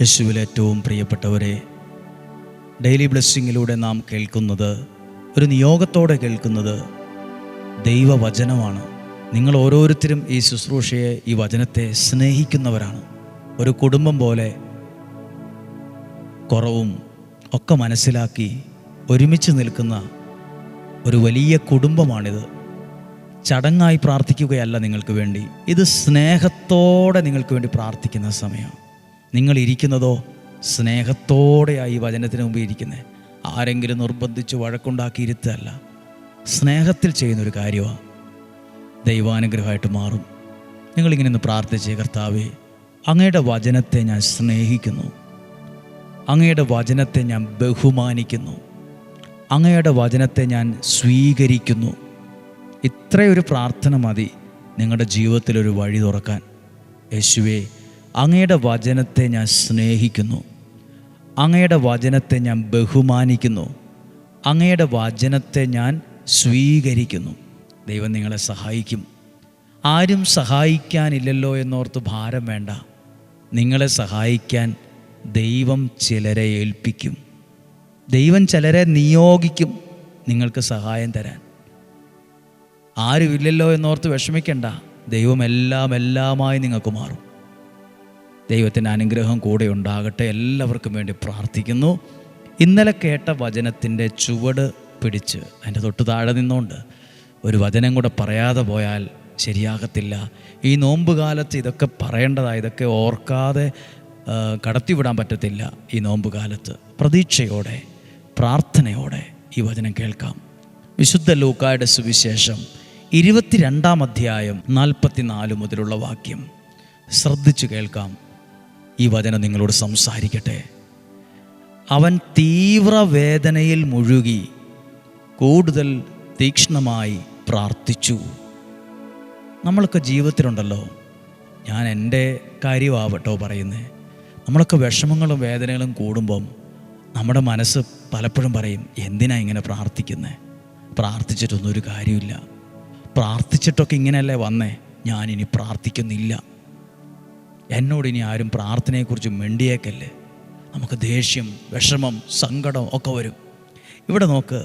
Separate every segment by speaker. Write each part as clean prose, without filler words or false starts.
Speaker 1: യേശുവിൽ ഏറ്റവും പ്രിയപ്പെട്ടവരെ, ഡെയിലി ബ്ലെസ്സിങ്ങിലൂടെ നാം കേൾക്കുന്നത്, ഒരു നിയോഗത്തോടെ കേൾക്കുന്നത് ദൈവവചനമാണ്. നിങ്ങൾ ഓരോരുത്തരും ഈ ശുശ്രൂഷയെ, ഈ വചനത്തെ സ്നേഹിക്കുന്നവരാണ്. ഒരു കുടുംബം പോലെ കുറവും ഒക്കെ മനസ്സിലാക്കി ഒരുമിച്ച് നിൽക്കുന്ന ഒരു വലിയ കുടുംബമാണിത്. ചടങ്ങായി പ്രാർത്ഥിക്കുകയല്ല നിങ്ങൾക്ക് വേണ്ടി, ഇത് സ്നേഹത്തോടെ നിങ്ങൾക്ക് വേണ്ടി പ്രാർത്ഥിക്കുന്ന സമയം. നിങ്ങൾ ഇരിക്കുന്നതോ സ്നേഹത്തോടെയായി വചനത്തിന് മുമ്പ് ഇരിക്കുന്നത്. ആരെങ്കിലും നിർബന്ധിച്ച് വഴക്കുണ്ടാക്കി ഇരുത്തല്ല, സ്നേഹത്തിൽ ചെയ്യുന്നൊരു കാര്യമാണ്. ദൈവാനുഗ്രഹമായിട്ട് മാറും. നിങ്ങളിങ്ങനെ ഒന്ന് പ്രാർത്ഥിച്ചേ, കർത്താവേ, അങ്ങയുടെ വചനത്തെ ഞാൻ സ്നേഹിക്കുന്നു, അങ്ങയുടെ വചനത്തെ ഞാൻ ബഹുമാനിക്കുന്നു, അങ്ങയുടെ വചനത്തെ ഞാൻ സ്വീകരിക്കുന്നു. ഇത്രയൊരു പ്രാർത്ഥന മതി നിങ്ങളുടെ ജീവിതത്തിലൊരു വഴി തുറക്കാൻ. യേശുവേ, അങ്ങയുടെ വചനത്തെ ഞാൻ സ്നേഹിക്കുന്നു, അങ്ങയുടെ വചനത്തെ ഞാൻ ബഹുമാനിക്കുന്നു, അങ്ങയുടെ വചനത്തെ ഞാൻ സ്വീകരിക്കുന്നു. ദൈവം നിങ്ങളെ സഹായിക്കും. ആരും സഹായിക്കാനില്ലല്ലോ എന്നോർത്ത് ഭാരം വേണ്ട. നിങ്ങളെ സഹായിക്കാൻ ദൈവം ചിലരെ ഏൽപ്പിക്കും. ദൈവം ചിലരെ നിയോഗിക്കും നിങ്ങൾക്ക് സഹായം തരാൻ. ആരുമില്ലല്ലോ എന്നോർത്ത് വിഷമിക്കണ്ട. ദൈവം എല്ലാമായി നിങ്ങൾക്ക് മാറും. ദൈവത്തിൻ്റെ അനുഗ്രഹം കൂടെ ഉണ്ടാകട്ടെ. എല്ലാവർക്കും വേണ്ടി പ്രാർത്ഥിക്കുന്നു. ഇന്നലെ കേട്ട വചനത്തിൻ്റെ ചുവട് പിടിച്ച് അതിൻ്റെ തൊട്ട് താഴെ നിന്നുകൊണ്ട് ഒരു വചനം കൂടെ പറയാതെ പോയാൽ ശരിയാകത്തില്ല. ഈ നോമ്പ് കാലത്ത് ഇതൊക്കെ പറയേണ്ടതാണ്. ഇതൊക്കെ ഓർക്കാതെ കടത്തിവിടാൻ പറ്റത്തില്ല. ഈ നോമ്പ് കാലത്ത് പ്രതീക്ഷയോടെ, പ്രാർത്ഥനയോടെ ഈ വചനം കേൾക്കാം. വിശുദ്ധ ലൂക്കായുടെ സുവിശേഷം 22-ാം അധ്യായം 44 മുതലുള്ള വാക്യം ശ്രദ്ധിച്ചു കേൾക്കാം. ഈ വചനം നിങ്ങളോട് സംസാരിക്കട്ടെ. അവൻ തീവ്രവേദനയിൽ മുഴുകി കൂടുതൽ തീക്ഷ്ണമായി പ്രാർത്ഥിച്ചു. നമ്മളൊക്കെ ജീവിതത്തിലുണ്ടല്ലോ, ഞാൻ എൻ്റെ കാര്യമാവട്ടോ പറയുന്നത്, നമ്മളൊക്കെ വിഷമങ്ങളും വേദനകളും കൂടുമ്പം നമ്മുടെ മനസ്സ് പലപ്പോഴും പറയും, എന്തിനാ ഇങ്ങനെ പ്രാർത്ഥിക്കുന്നത്? പ്രാർത്ഥിച്ചിട്ടൊന്നും ഒരു കാര്യമില്ല. പ്രാർത്ഥിച്ചിട്ടൊക്കെ ഇങ്ങനെയല്ലേ വന്നേ, ഞാനിനി പ്രാർത്ഥിക്കുന്നില്ല. എന്നോടിനി ആരും പ്രാർത്ഥനയെക്കുറിച്ച് മിണ്ടിയേക്കല്ലേ. നമുക്ക് ദേഷ്യം, വിഷമം, സങ്കടം ഒക്കെ വരും. ഇവിടെ നോക്ക്,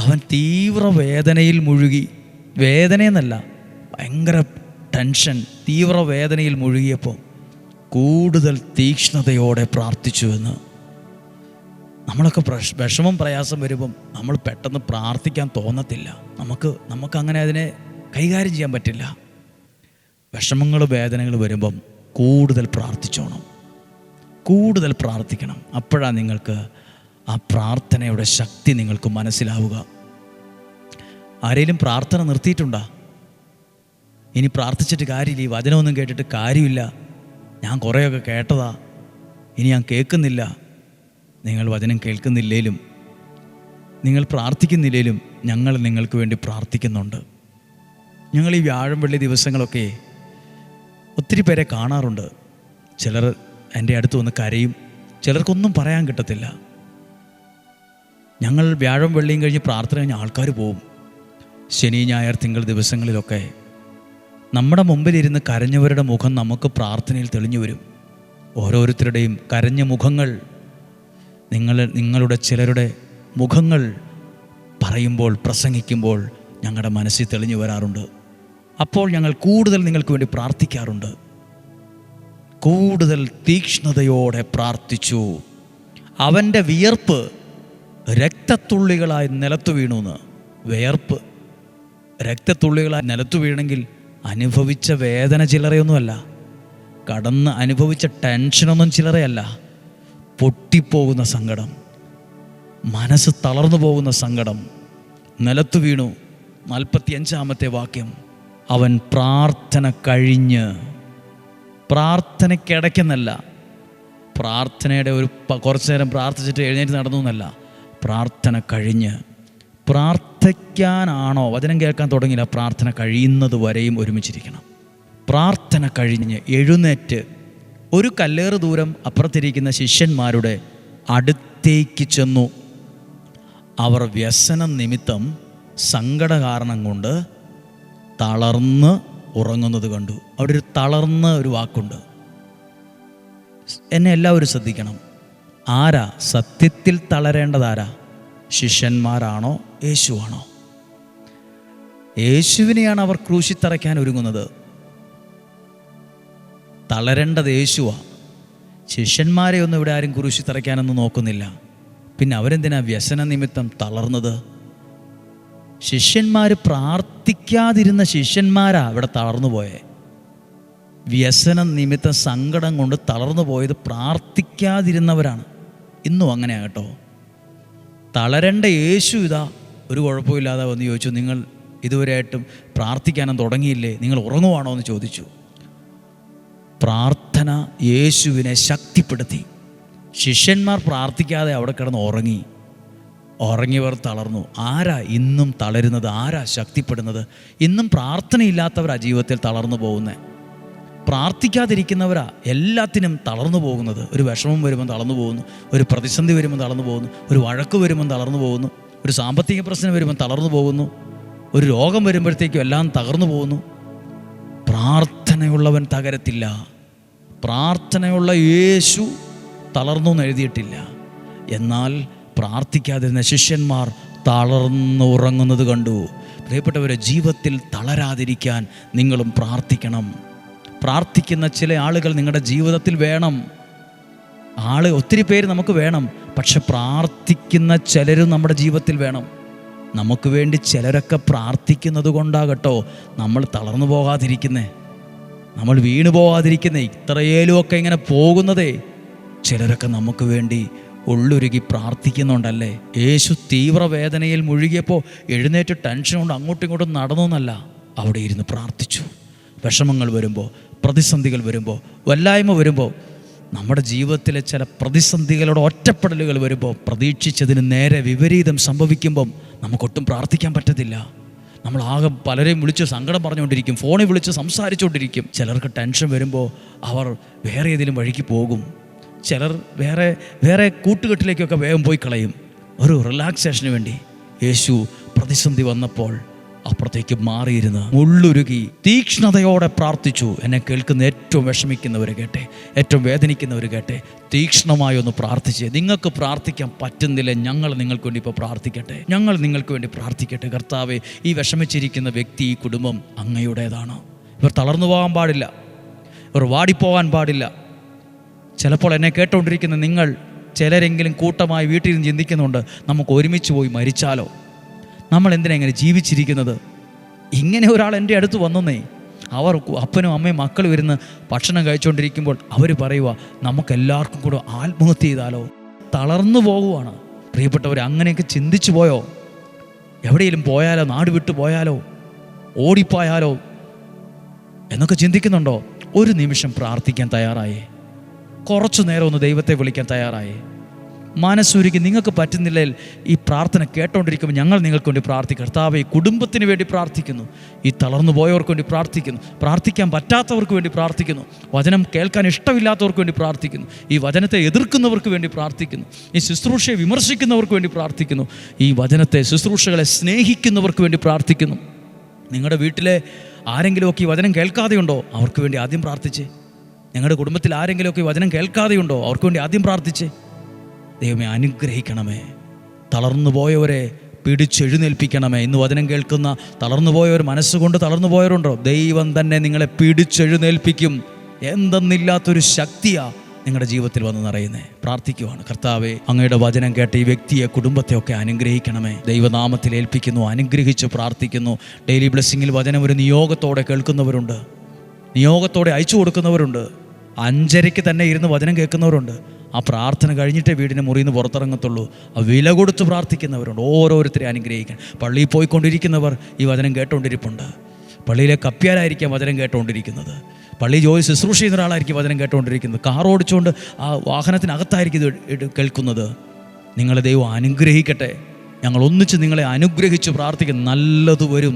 Speaker 1: അവൻ തീവ്രവേദനയിൽ മുഴുകി. വേദനയെന്നല്ല, ഭയങ്കര ടെൻഷൻ, തീവ്രവേദനയിൽ മുഴുകിയപ്പോൾ കൂടുതൽ തീക്ഷ്ണതയോടെ പ്രാർത്ഥിച്ചു എന്ന്. നമ്മളൊക്കെ വിഷമം, പ്രയാസം വരുമ്പം നമ്മൾ പെട്ടെന്ന് പ്രാർത്ഥിക്കാൻ തോന്നത്തില്ല. നമുക്ക് അങ്ങനെ അതിനെ കൈകാര്യം ചെയ്യാൻ പറ്റില്ല. വിഷമങ്ങൾ, വേദനകൾ വരുമ്പം കൂടുതൽ പ്രാർത്ഥിച്ചോണം, കൂടുതൽ പ്രാർത്ഥിക്കണം. അപ്പോഴാണ് നിങ്ങൾക്ക് ആ പ്രാർത്ഥനയുടെ ശക്തി നിങ്ങൾക്ക് മനസ്സിലാവുക. ആരെങ്കിലും പ്രാർത്ഥന നിർത്തിയിട്ടുണ്ടോ? ഇനി പ്രാർത്ഥിച്ചിട്ട് കാര്യമില്ല, ഈ വചനമൊന്നും കേട്ടിട്ട് കാര്യമില്ല, ഞാൻ കുറേയൊക്കെ കേട്ടതാ, ഇനി ഞാൻ കേൾക്കുന്നില്ല. നിങ്ങൾ വചനം കേൾക്കുന്നില്ലേലും, നിങ്ങൾ പ്രാർത്ഥിക്കുന്നില്ലേലും ഞങ്ങൾ നിങ്ങൾക്ക് വേണ്ടി പ്രാർത്ഥിക്കുന്നുണ്ട്. ഞങ്ങൾ ഈ വ്യാഴം വെള്ളി ദിവസങ്ങളൊക്കെ ഒത്തിരി പേരെ കാണാറുണ്ട്. ചിലർ എൻ്റെ അടുത്ത് വന്ന് കരയും, ചിലർക്കൊന്നും പറയാൻ കിട്ടത്തില്ല. ഞങ്ങൾ വ്യാഴം വെള്ളിയും കഴിഞ്ഞ് പ്രാർത്ഥന കഴിഞ്ഞ് ആൾക്കാർ പോവും. ശനി, ഞായർ, തിങ്കൾ ദിവസങ്ങളിലൊക്കെ നമ്മുടെ മുമ്പിലിരുന്ന് കരഞ്ഞവരുടെ മുഖം നമുക്ക് പ്രാർത്ഥനയിൽ തെളിഞ്ഞു വരും. ഓരോരുത്തരുടെയും കരഞ്ഞ മുഖങ്ങൾ, നിങ്ങളുടെ ചിലരുടെ മുഖങ്ങൾ പറയുമ്പോൾ, പ്രസംഗിക്കുമ്പോൾ ഞങ്ങളുടെ മനസ്സിൽ തെളിഞ്ഞു വരാറുണ്ട്. അപ്പോൾ ഞങ്ങൾ കൂടുതൽ നിങ്ങൾക്ക് വേണ്ടി പ്രാർത്ഥിക്കാറുണ്ട്. കൂടുതൽ തീക്ഷ്ണതയോടെ പ്രാർത്ഥിച്ചു. അവൻ്റെ വിയർപ്പ് രക്തത്തുള്ളികളായി നിലത്തു വീണു എന്ന്. വിയർപ്പ് രക്തത്തുള്ളികളായി നിലത്തു വീണെങ്കിൽ അനുഭവിച്ച വേദന ചില്ലറയൊന്നുമല്ല, കടന്ന് അനുഭവിച്ച ടെൻഷനൊന്നും ചില്ലറയല്ല. പൊട്ടിപ്പോകുന്ന സങ്കടം, മനസ്സ് തളർന്നു പോകുന്ന സങ്കടം നിലത്തു വീണു. 45-ാമത്തെ വാക്യം, അവൻ പ്രാർത്ഥന കഴിഞ്ഞ്, പ്രാർത്ഥനയ്ക്കിടയ്ക്കെന്നല്ല, പ്രാർത്ഥനയുടെ കുറച്ചു നേരം പ്രാർത്ഥിച്ചിട്ട് എഴുന്നേറ്റ് നടന്നു എന്നല്ല, പ്രാർത്ഥന കഴിഞ്ഞ്. പ്രാർത്ഥിക്കാനാണോ വചനം കേൾക്കാൻ തുടങ്ങിയില്ല, പ്രാർത്ഥന കഴിയുന്നത് വരെയും ഒരുമിച്ചിരിക്കണം. പ്രാർത്ഥന കഴിഞ്ഞ് എഴുന്നേറ്റ് ഒരു കല്ലേറ് ദൂരം അപ്പുറത്തിരിക്കുന്ന ശിഷ്യന്മാരുടെ അടുത്തേക്ക് ചെന്നു. അവർ വ്യസനം നിമിത്തം, സങ്കട കാരണം കൊണ്ട് തളർന്ന് ഉറങ്ങുന്നത് കണ്ടു. അവിടെ ഒരു തളർന്ന ഒരു വാക്കുണ്ട്. എന്നെ എല്ലാവരും ശ്രദ്ധിക്കണം. ആരാ സത്യത്തിൽ തളരേണ്ടതാരാ? ശിഷ്യന്മാരാണോ യേശുവാണോ? യേശുവിനെയാണ് അവർ ക്രൂശിൽ തറയ്ക്കാൻ ഒരുങ്ങുന്നത്. തളരേണ്ടത് യേശുവാ. ശിഷ്യന്മാരെ ഒന്നും ഇവിടെ ആരും ക്രൂശിൽ തറയ്ക്കാനൊന്നും നോക്കുന്നില്ല. പിന്നെ അവരെന്തിനാ വ്യസന നിമിത്തം തളർന്നത്? ശിഷ്യന്മാർ പ്രാർത്ഥിക്കാതിരുന്ന ശിഷ്യന്മാരാ ഇവിടെ തളർന്നു പോയേ. വ്യസന നിമിത്തം സങ്കടം കൊണ്ട് തളർന്നു പോയത് പ്രാർത്ഥിക്കാതിരുന്നവരാണ്. ഇന്നും അങ്ങനെയാണ് കേട്ടോ. തളരേണ്ട യേശു ഇതാ ഒരു കുഴപ്പമില്ലാതെ വന്ന് ചോദിച്ചു, നിങ്ങൾ ഇതുവരെയായിട്ടും പ്രാർത്ഥിക്കാനും തുടങ്ങിയില്ലേ? നിങ്ങൾ ഉറങ്ങുവാണോ എന്ന് ചോദിച്ചു. പ്രാർത്ഥന യേശുവിനെ ശക്തിപ്പെടുത്തി. ശിഷ്യന്മാർ പ്രാർത്ഥിക്കാതെ അവിടെ കിടന്ന് ഉറങ്ങിയവർ തളർന്നു. ആരാ ഇന്നും തളരുന്നത്? ആരാ ശക്തിപ്പെടുന്നത്? ഇന്നും പ്രാർത്ഥനയില്ലാത്തവരാ ജീവിതത്തിൽ തളർന്നു പോകുന്നത്. പ്രാർത്ഥിക്കാതിരിക്കുന്നവരാ എല്ലാത്തിനും തളർന്നു പോകുന്നത്. ഒരു വിഷമം വരുമ്പോൾ തളർന്നു പോകുന്നു, ഒരു പ്രതിസന്ധി വരുമ്പോൾ തളർന്നു പോകുന്നു, ഒരു വഴക്ക് വരുമ്പോൾ തളർന്നു പോകുന്നു, ഒരു സാമ്പത്തിക പ്രശ്നം വരുമ്പോൾ തളർന്നു പോകുന്നു, ഒരു രോഗം വരുമ്പോഴത്തേക്കും എല്ലാം തകർന്നു പോകുന്നു. പ്രാർത്ഥനയുള്ളവൻ തകരത്തില്ല. പ്രാർത്ഥനയുള്ള യേശു തളർന്നു എന്ന് എഴുതിയിട്ടില്ല. എന്നാൽ പ്രാർത്ഥിക്കാതിരുന്ന ശിഷ്യന്മാർ തളർന്നു ഉറങ്ങുന്നത് കണ്ടു. പ്രിയപ്പെട്ടവരെ, ജീവിതത്തിൽ തളരാതിരിക്കാൻ നിങ്ങളും പ്രാർത്ഥിക്കണം. പ്രാർത്ഥിക്കുന്ന ചില ആളുകൾ നിങ്ങളുടെ ജീവിതത്തിൽ വേണം. ഒത്തിരി പേര് നമുക്ക് വേണം. പക്ഷെ പ്രാർത്ഥിക്കുന്ന ചിലരും നമ്മുടെ ജീവിതത്തിൽ വേണം. നമുക്ക് വേണ്ടി ചിലരൊക്കെ പ്രാർത്ഥിക്കുന്നത് കൊണ്ടാകട്ടോ നമ്മൾ തളർന്നു പോകാതിരിക്കുന്നേ, നമ്മൾ വീണു പോകാതിരിക്കുന്നേ, ഇത്രയേലുമൊക്കെ ഇങ്ങനെ പോകുന്നതേ. ചിലരൊക്കെ നമുക്ക് വേണ്ടി ഉള്ളുരുകി പ്രാർത്ഥിക്കുന്നുണ്ടല്ലേ. യേശു തീവ്രവേദനയിൽ മുഴുകിയപ്പോൾ എഴുന്നേറ്റ് ടെൻഷൻ കൊണ്ട് അങ്ങോട്ടും ഇങ്ങോട്ടും നടന്നു എന്നല്ല, അവിടെ ഇരുന്ന് പ്രാർത്ഥിച്ചു. വിഷമങ്ങൾ വരുമ്പോൾ, പ്രതിസന്ധികൾ വരുമ്പോൾ, വല്ലായ്മ വരുമ്പോൾ, നമ്മുടെ ജീവിതത്തിലെ ചില പ്രതിസന്ധികളുടെ ഒറ്റപ്പെടലുകൾ വരുമ്പോൾ, പ്രതീക്ഷിച്ചതിന് നേരെ വിപരീതം സംഭവിക്കുമ്പം നമുക്കൊട്ടും പ്രാർത്ഥിക്കാൻ പറ്റത്തില്ല. നമ്മളാകെ പലരെയും വിളിച്ച് സങ്കടം പറഞ്ഞുകൊണ്ടിരിക്കും, ഫോണിൽ വിളിച്ച് സംസാരിച്ചുകൊണ്ടിരിക്കും. ചിലർക്ക് ടെൻഷൻ വരുമ്പോൾ അവർ വേറെ ഏതെങ്കിലും വഴിക്ക് പോകും. ചിലർ വേറെ കൂട്ടുകെട്ടിലേക്കൊക്കെ വേഗം പോയി കളയും ഒരു റിലാക്സേഷന് വേണ്ടി. യേശു പ്രതിസന്ധി വന്നപ്പോൾ അപ്പുറത്തേക്ക് മാറിയിരുന്ന് മുള്ളുരുകി തീക്ഷ്ണതയോടെ പ്രാർത്ഥിച്ചു. എന്നെ കേൾക്കുന്ന ഏറ്റവും വിഷമിക്കുന്നവർ കേട്ടെ, ഏറ്റവും വേദനിക്കുന്നവർ കേട്ടെ, തീക്ഷ്ണമായി ഒന്ന് പ്രാർത്ഥിച്ച്. നിങ്ങൾക്ക് പ്രാർത്ഥിക്കാൻ പറ്റുന്നില്ല, ഞങ്ങൾ നിങ്ങൾക്ക് വേണ്ടി ഇപ്പോൾ പ്രാർത്ഥിക്കട്ടെ. ഞങ്ങൾ നിങ്ങൾക്ക് വേണ്ടി പ്രാർത്ഥിക്കട്ടെ. കർത്താവേ, ഈ വിഷമിച്ചിരിക്കുന്ന വ്യക്തി, ഈ കുടുംബം അങ്ങയുടേതാണ്. ഇവർ തളർന്നു പോകാൻ പാടില്ല, ഇവർ വാടിപ്പോകാൻ പാടില്ല. ചിലപ്പോൾ എന്നെ കേട്ടുകൊണ്ടിരിക്കുന്ന നിങ്ങൾ ചിലരെങ്കിലും കൂട്ടമായി വീട്ടിൽ നിന്ന് ചിന്തിക്കുന്നുണ്ട്, നമുക്ക് ഒരുമിച്ച് പോയി മരിച്ചാലോ? നമ്മൾ എന്തിനാ ഇങ്ങനെ ജീവിച്ചിരിക്കുന്നത്? ഇങ്ങനെ ഒരാൾ എൻ്റെ അടുത്ത് വന്നേ, അവർ അപ്പനും അമ്മയും മക്കളും ഇരുന്ന് ഭക്ഷണം കഴിച്ചുകൊണ്ടിരിക്കുമ്പോൾ അവർ പറയുക, നമുക്കെല്ലാവർക്കും കൂടെ ആത്മഹത്യ ചെയ്താലോ? തളർന്നു പോകുവാണ്. പ്രിയപ്പെട്ടവർ, അങ്ങനെയൊക്കെ ചിന്തിച്ചു പോയോ? എവിടെയെങ്കിലും പോയാലോ, നാട് വിട്ടു പോയാലോ, ഓടിപ്പോയാലോ എന്നൊക്കെ ചിന്തിക്കുന്നുണ്ടോ? ഒരു നിമിഷം പ്രാർത്ഥിക്കാൻ തയ്യാറായേ? കുറച്ചു നേരം ഒന്ന് ദൈവത്തെ വിളിക്കാൻ തയ്യാറായേ? മനസ്സുരുക്കി നിങ്ങൾക്ക് പറ്റുന്നില്ലെങ്കിൽ ഈ പ്രാർത്ഥന കേട്ടോണ്ടിരിക്കുമ്പോൾ ഞങ്ങൾ നിങ്ങൾക്ക് വേണ്ടി പ്രാർത്ഥിക്കും. കർത്താവേ, ഈ കുടുംബത്തിന് വേണ്ടി പ്രാർത്ഥിക്കുന്നു, ഈ തളർന്നു പോയവർക്ക് വേണ്ടി പ്രാർത്ഥിക്കുന്നു, പ്രാർത്ഥിക്കാൻ പറ്റാത്തവർക്ക് വേണ്ടി പ്രാർത്ഥിക്കുന്നു, വചനം കേൾക്കാൻ ഇഷ്ടമില്ലാത്തവർക്ക് വേണ്ടി പ്രാർത്ഥിക്കുന്നു, ഈ വചനത്തെ എതിർക്കുന്നവർക്ക് വേണ്ടി പ്രാർത്ഥിക്കുന്നു, ഈ ശുശ്രൂഷയെ വിമർശിക്കുന്നവർക്ക് വേണ്ടി പ്രാർത്ഥിക്കുന്നു, ഈ വചനത്തെ ശുശ്രൂഷകളെ സ്നേഹിക്കുന്നവർക്ക് വേണ്ടി പ്രാർത്ഥിക്കുന്നു. നിങ്ങളുടെ വീട്ടിലെ ആരെങ്കിലുമൊക്കെ ഈ വചനം കേൾക്കാതെയുണ്ടോ? അവർക്ക് വേണ്ടി ആദ്യം പ്രാർത്ഥിച്ചേ. ഞങ്ങളുടെ കുടുംബത്തിൽ ആരെങ്കിലുമൊക്കെ ഈ വചനം കേൾക്കാതെയുണ്ടോ? അവർക്ക് വേണ്ടി ആദ്യം പ്രാർത്ഥിച്ചേ. ദൈവമേ, അനുഗ്രഹിക്കണമേ. തളർന്നു പോയവരെ പിടിച്ചെഴുന്നേൽപ്പിക്കണമേ. ഇന്ന് വചനം കേൾക്കുന്ന തളർന്നു പോയവർ, മനസ്സുകൊണ്ട് തളർന്നു പോയവരുണ്ടോ? ദൈവം തന്നെ നിങ്ങളെ പിടിച്ചെഴുന്നേൽപ്പിക്കും. എന്തെന്നില്ലാത്തൊരു ശക്തിയാണ് നിങ്ങളുടെ ജീവിതത്തിൽ വന്ന് നിറയുന്നേ. പ്രാർത്ഥിക്കുവാണ്. കർത്താവേ, അങ്ങയുടെ വചനം കേട്ട ഈ വ്യക്തിയെ, കുടുംബത്തെയൊക്കെ അനുഗ്രഹിക്കണമേ. ദൈവനാമത്തിൽ ഏൽപ്പിക്കുന്നു, അനുഗ്രഹിച്ച് പ്രാർത്ഥിക്കുന്നു. ഡെയിലി ബ്ലെസ്സിങ്ങിൽ വചനം ഒരു നിയോഗത്തോടെ കേൾക്കുന്നവരുണ്ട്, നിയോഗത്തോടെ അയച്ചു കൊടുക്കുന്നവരുണ്ട്, 5:30 തന്നെ ഇരുന്ന് വചനം കേൾക്കുന്നവരുണ്ട്. ആ പ്രാർത്ഥന കഴിഞ്ഞിട്ടേ വീടിന് മുറിയിൽ നിന്ന് പുറത്തിറങ്ങത്തുള്ളൂ. ആ വില കൊടുത്ത് പ്രാർത്ഥിക്കുന്നവരുണ്ട്. ഓരോരുത്തരെ അനുഗ്രഹിക്കാൻ. പള്ളിയിൽ പോയിക്കൊണ്ടിരിക്കുന്നവർ ഈ വചനം കേട്ടുകൊണ്ടിരിപ്പുണ്ട്. പള്ളിയിലെ കപ്പ്യാരായിരിക്കാം വചനം കേട്ടുകൊണ്ടിരിക്കുന്നത്. പള്ളി ജോലി ശുശ്രൂഷ ചെയ്യുന്ന ഒരാളായിരിക്കും വചനം കേട്ടുകൊണ്ടിരിക്കുന്നത്. കാർ ഓടിച്ചുകൊണ്ട് ആ വാഹനത്തിനകത്തായിരിക്കും ഇത് കേൾക്കുന്നത്. നിങ്ങളെ ദൈവം അനുഗ്രഹിക്കട്ടെ. ഞങ്ങൾ ഒന്നിച്ച് നിങ്ങളെ അനുഗ്രഹിച്ച് പ്രാർത്ഥിക്കും. നല്ലത് വരും.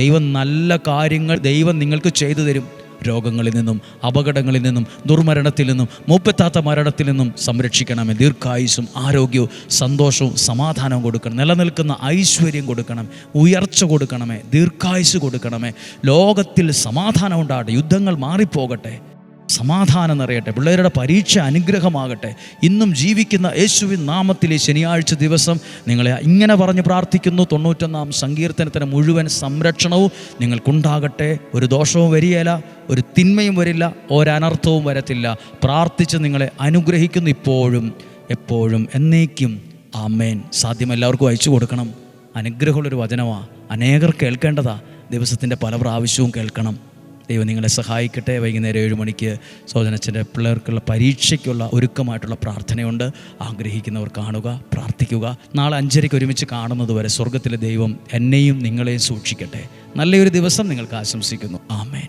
Speaker 1: ദൈവം നല്ല കാര്യങ്ങൾ ദൈവം നിങ്ങൾക്ക് ചെയ്തു തരും. രോഗങ്ങളിൽ നിന്നും, അപകടങ്ങളിൽ നിന്നും, ദുർമരണത്തിൽ നിന്നും, മൂപ്പെത്താത്ത മരണത്തിൽ നിന്നും സംരക്ഷിക്കണമേ. ദീർഘായുസ്സും ആരോഗ്യവും സന്തോഷവും സമാധാനവും കൊടുക്കണം. നിലനിൽക്കുന്ന ഐശ്വര്യം കൊടുക്കണം. ഉയർച്ച കൊടുക്കണമേ. ദീർഘായുസ് കൊടുക്കണമേ. ലോകത്തിൽ സമാധാനം ഉണ്ടാകട്ടെ. യുദ്ധങ്ങൾ മാറിപ്പോകട്ടെ. സമാധാനം നിറയട്ടെ. പിള്ളേരുടെ പരീക്ഷ അനുഗ്രഹമാകട്ടെ. ഇന്നും ജീവിക്കുന്ന യേശുവിൻ നാമത്തിൽ ഈ ശനിയാഴ്ച ദിവസം നിങ്ങളെ ഇങ്ങനെ പറഞ്ഞ് പ്രാർത്ഥിക്കുന്നു. 91-ാം സങ്കീർത്തനത്തിന് മുഴുവൻ സംരക്ഷണവും നിങ്ങൾക്കുണ്ടാകട്ടെ. ഒരു ദോഷവും വരികയില്ല, ഒരു തിന്മയും വരില്ല, ഒരനർത്ഥവും വരത്തില്ല. പ്രാർത്ഥിച്ച് നിങ്ങളെ അനുഗ്രഹിക്കുന്നു ഇപ്പോഴും എപ്പോഴും എന്നേക്കും. ആമേൻ. സാധ്യം എല്ലാവർക്കും അയച്ചു കൊടുക്കണം. അനുഗ്രഹമുള്ളൊരു വചനമാണ്, അനേകർ കേൾക്കേണ്ടതാ. ദിവസത്തിൻ്റെ പല പ്രാവശ്യവും കേൾക്കണം. ദൈവം നിങ്ങളെ സഹായിക്കട്ടെ. വൈകുന്നേരം 7 മണിക്ക് സോജനച്ചൻ്റെ പിള്ളേർക്കുള്ള പരീക്ഷയ്ക്കുള്ള ഒരുക്കമായിട്ടുള്ള പ്രാർത്ഥനയുണ്ട്. ആഗ്രഹിക്കുന്നവർ കാണുക, പ്രാർത്ഥിക്കുക. നാളെ 5:30 ഒരുമിച്ച് കാണുന്നത് വരെ സ്വർഗത്തിലെ ദൈവം എന്നെയും നിങ്ങളെയും സൂക്ഷിക്കട്ടെ. നല്ലൊരു ദിവസം നിങ്ങൾക്ക് ആശംസിക്കുന്നു. ആമേൻ.